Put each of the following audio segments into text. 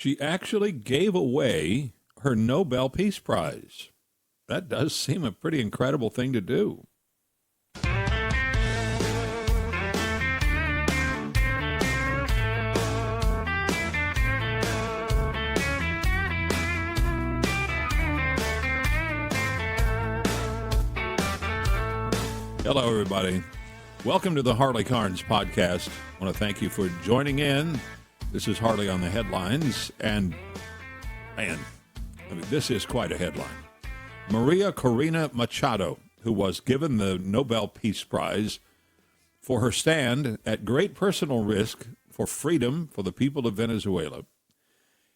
She actually gave away her Nobel Peace Prize. That does seem a pretty incredible thing to do. Hello, everybody. Welcome to the Harley Carnes podcast. I want to thank you for joining in. This is Harley on the headlines, and man, this is quite a headline. Maria Corina Machado, who was given the Nobel Peace Prize for her stand at great personal risk for freedom for the people of Venezuela.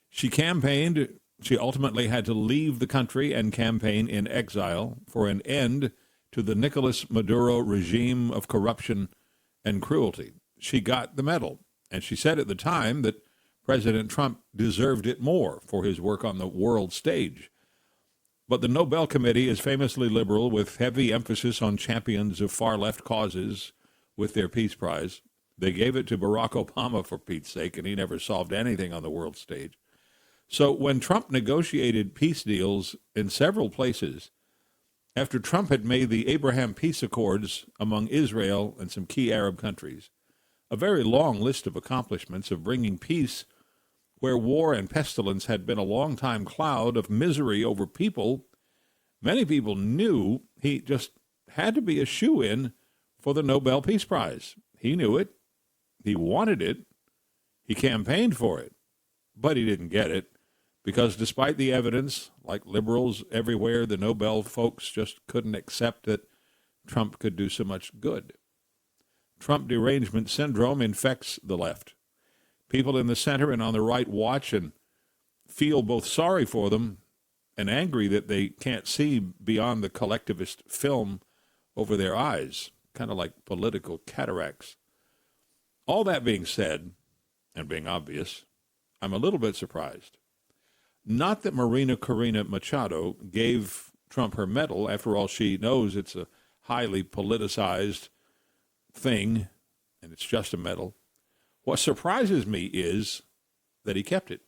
She campaigned. She ultimately had to leave the country and campaign in exile for an end to the Nicolas Maduro regime of corruption and cruelty. She got the medal, and she said at the time that President Trump deserved it more for his work on the world stage. But the Nobel Committee is famously liberal, with heavy emphasis on champions of far-left causes with their Peace Prize. They gave it to Barack Obama, for Pete's sake, and he never solved anything on the world stage. So when Trump negotiated peace deals in several places, after Trump had made the Abraham Peace Accords among Israel and some key Arab countries, a very long list of accomplishments of bringing peace where war and pestilence had been a long-time cloud of misery over people, many people knew he just had to be a shoo-in for the Nobel Peace Prize. He knew it. He wanted it. He campaigned for it. But he didn't get it because despite the evidence, like liberals everywhere, the Nobel folks just couldn't accept that Trump could do so much good. Trump derangement syndrome infects the left. People in the center and on the right watch and feel both sorry for them and angry that they can't see beyond the collectivist film over their eyes, kind of like political cataracts. All that being said, and being obvious, I'm a little bit surprised. Not that Marina Corina Machado gave Trump her medal. After all, she knows it's a highly politicized thing, and it's just a medal. What surprises me is that he kept it.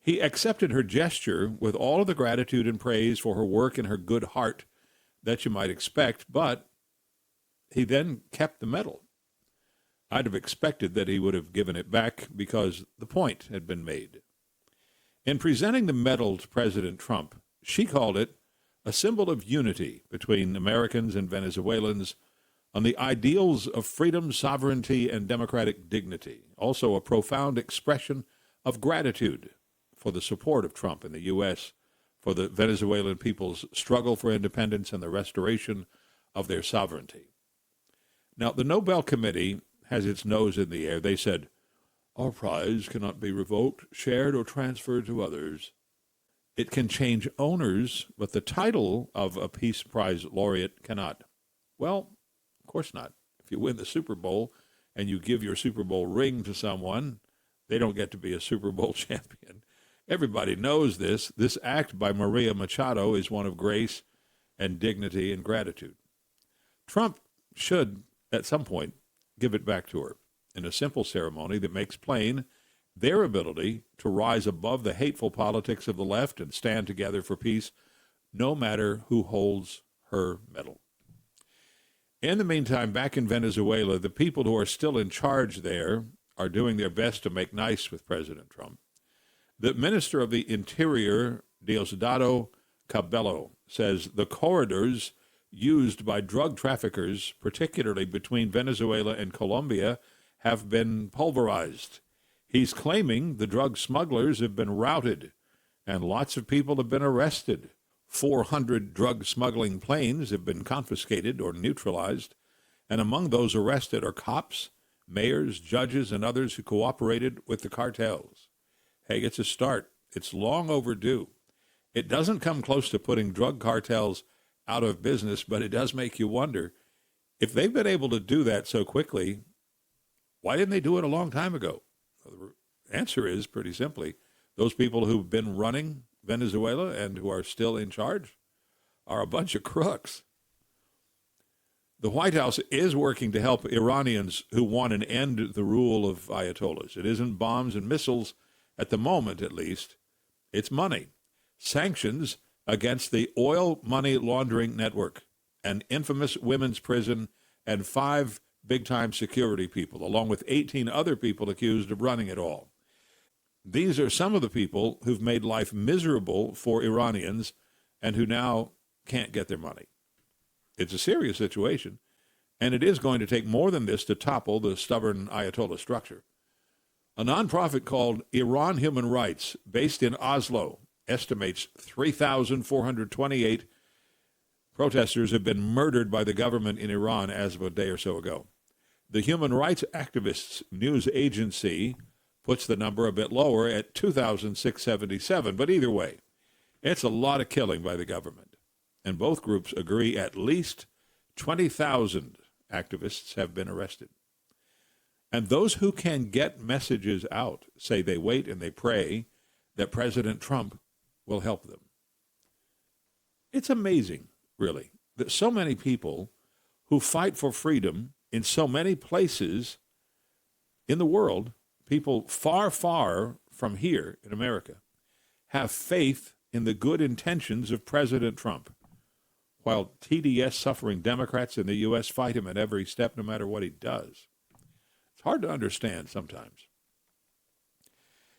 He accepted her gesture with all of the gratitude and praise for her work and her good heart that you might expect, but he then kept the medal. I'd have expected that he would have given it back because the point had been made. In presenting the medal to President Trump, she called it a symbol of unity between Americans and Venezuelans on the ideals of freedom, sovereignty, and democratic dignity. Also a profound expression of gratitude for the support of Trump in the U.S., for the Venezuelan people's struggle for independence and the restoration of their sovereignty. Now, the Nobel Committee has its nose in the air. They said, "Our prize cannot be revoked, shared, or transferred to others. It can change owners, but the title of a Peace Prize laureate cannot." Well, of course not. If you win the Super Bowl and you give your Super Bowl ring to someone, they don't get to be a Super Bowl champion. Everybody knows this. This act by Maria Machado is one of grace and dignity and gratitude. Trump should, at some point, give it back to her in a simple ceremony that makes plain their ability to rise above the hateful politics of the left and stand together for peace, no matter who holds her medal. In the meantime, back in Venezuela, the people who are still in charge there are doing their best to make nice with President Trump. The Minister of the Interior, Diosdado Cabello, says the corridors used by drug traffickers, particularly between Venezuela and Colombia, have been pulverized. He's claiming the drug smugglers have been routed and lots of people have been arrested. 400 drug smuggling planes have been confiscated or neutralized, and among those arrested are cops, mayors, judges, and others who cooperated with the cartels. Hey, it's a start. It's long overdue. It doesn't come close to putting drug cartels out of business, but it does make you wonder, if they've been able to do that so quickly, why didn't they do it a long time ago? Well, the answer is, pretty simply, those people who've been running Venezuela and who are still in charge are a bunch of crooks. The White House is working to help Iranians who want an end to the rule of Ayatollahs. It isn't bombs and missiles At the moment, at least, it's money. Sanctions against the oil money laundering network, an infamous women's prison, and 5 big-time security people, along with 18 other people accused of running it all. These are some of the people who've made life miserable for Iranians and who now can't get their money. It's a serious situation, and it is going to take more than this to topple the stubborn Ayatollah structure. A nonprofit called Iran Human Rights, based in Oslo, estimates 3,428 protesters have been murdered by the government in Iran as of a day or so ago. The human rights activists' news agency puts the number a bit lower at 2,677. But either way, it's a lot of killing by the government. And both groups agree at least 20,000 activists have been arrested. And those who can get messages out say they wait and they pray that President Trump will help them. It's amazing, really, that so many people who fight for freedom in so many places in the world, people far, far from here in America, have faith in the good intentions of President Trump, while TDS-suffering Democrats in the U.S. fight him at every step, no matter what he does. It's hard to understand sometimes.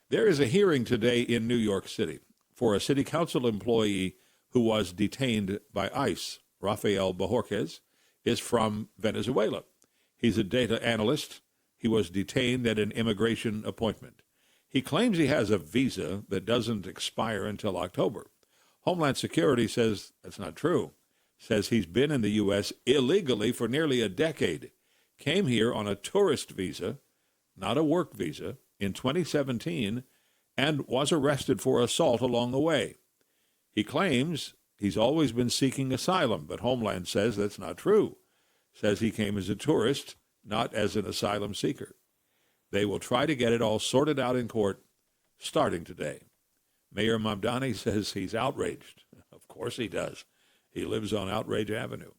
There is a hearing today in New York City for a city council employee who was detained by ICE. Rafael Bojorquez is from Venezuela. He's a data analyst. He was detained at an immigration appointment. He claims he has a visa that doesn't expire until October. Homeland Security says that's not true. Says he's been in the U.S. illegally for nearly a decade. Came here on a tourist visa, not a work visa, in 2017, and was arrested for assault along the way. He claims he's always been seeking asylum, but Homeland says that's not true. Says he came as a tourist, not as an asylum seeker. They will try to get it all sorted out in court starting today. Mayor Mamdani says he's outraged. Of course he does. He lives on Outrage Avenue.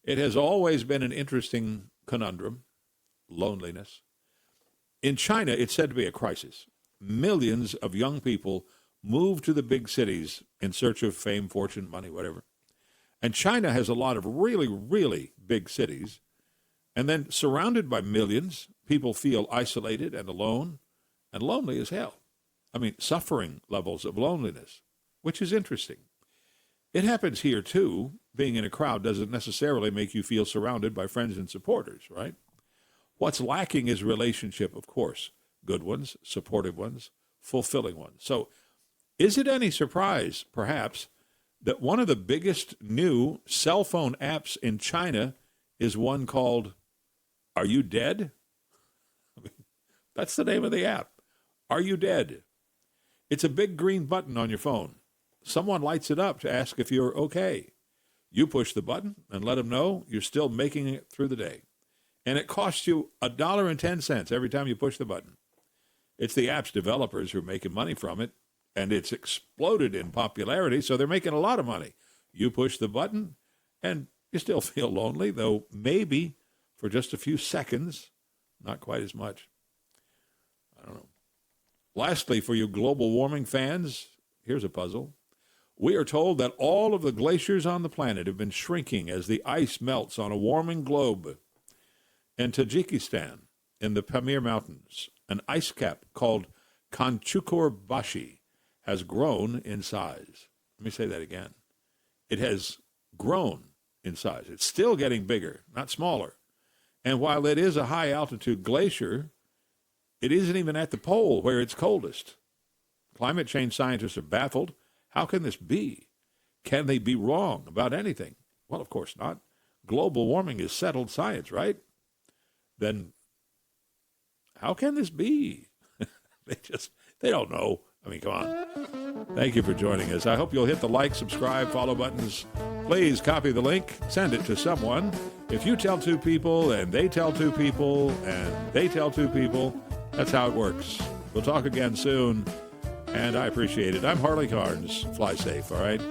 It has always been an interesting conundrum, loneliness. In China, it's said to be a crisis. Millions of young people move to the big cities in search of fame, fortune, money, whatever. And China has a lot of really, really big cities. And then surrounded by millions, people feel isolated and alone and lonely as hell. I mean, suffering levels of loneliness, which is interesting. It happens here, too. Being in a crowd doesn't necessarily make you feel surrounded by friends and supporters, right? What's lacking is relationship, of course. Good ones, supportive ones, fulfilling ones. So is it any surprise, perhaps, that one of the biggest new cell phone apps in China is one called Are You Dead? I mean, that's the name of the app. Are You Dead? It's a big green button on your phone. Someone lights it up to ask if you're okay. You push the button and let them know you're still making it through the day. And it costs you $1.10 every time you push the button. It's the app's developers who are making money from it, and it's exploded in popularity, so they're making a lot of money. You push the button, and you still feel lonely, though maybe for just a few seconds, not quite as much. I don't know. Lastly, for you global warming fans, here's a puzzle. We are told that all of the glaciers on the planet have been shrinking as the ice melts on a warming globe. In Tajikistan, in the Pamir Mountains, an ice cap called Kanchukur-Bashi has grown in size. Let me say that again. It has grown in size. It's still getting bigger, not smaller. And while it is a high-altitude glacier, it isn't even at the pole where it's coldest. Climate change scientists are baffled. How can this be? Can they be wrong about anything? Well, of course not. Global warming is settled science, right? Then how can this be? They don't know. I mean, come on. Thank you for joining us. I hope you'll hit the like, subscribe, follow buttons. Please copy the link, send it to someone. If you tell 2 people and they tell 2 people and they tell 2 people, that's how it works. We'll talk again soon. And I appreciate it. I'm Harley Carnes. Fly safe, all right?